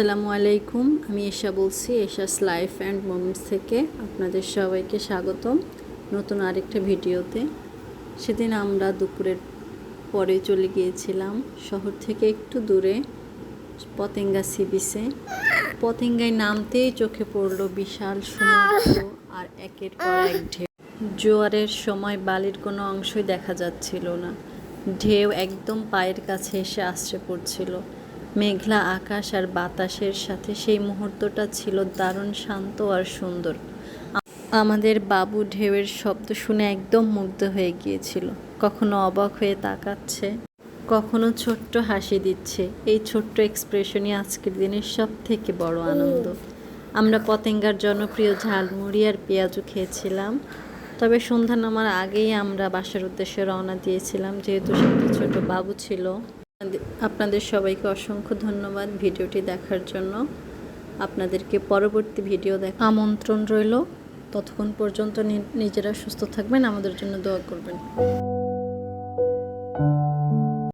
আসসালামু আলাইকুম। আমি এশা বলছি, এশাস লাইফ অ্যান্ড মোমেন্টস থেকে আপনাদের সবাইকে স্বাগতম নতুন আরেকটা ভিডিওতে। সেদিন আমরা দুপুরের পরে চলে গিয়েছিলাম শহর থেকে একটু দূরে পতেঙ্গা সি বিচে। পতেঙ্গায় নামতেই চোখে পড়ল বিশাল সমুদ্র আর একের পর এক ঢেউ। জোয়ারের সময় বালির কোনো অংশই দেখা যাচ্ছিল না। ঢেউ একদম পায়ের কাছে এসে আছড়ে পড়ছিল। মেঘলা আকাশ আর বাতাসের সাথে সেই মুহূর্তটা ছিল দারুণ শান্ত আর সুন্দর। আমাদের বাবু ঢেউয়ের শব্দ শুনে একদম মুগ্ধ হয়ে গিয়েছিল। কখনো অবাক হয়ে তাকাচ্ছে, কখনো ছোট্ট হাসি দিচ্ছে। এই ছোট্ট এক্সপ্রেশনই আজকের দিনের সব থেকে বড় আনন্দ। আমরা পতেঙ্গার জনপ্রিয় ঝালমুড়ি আর পেঁয়াজু খেয়েছিলাম। তবে সন্ধ্যা নামার আগেই আমরা বাসার উদ্দেশ্যে রওনা দিয়েছিলাম, যেহেতু সাথে ছোট বাবু ছিল। আপনাদের সবাইকে অসংখ্য ধন্যবাদ ভিডিওটি দেখার জন্য। আপনাদেরকে পরবর্তী ভিডিও দেখা আমন্ত্রণ রইল। ততক্ষণ পর্যন্ত নিজেরা সুস্থ থাকবেন, আমাদের জন্য দোয়া করবেন।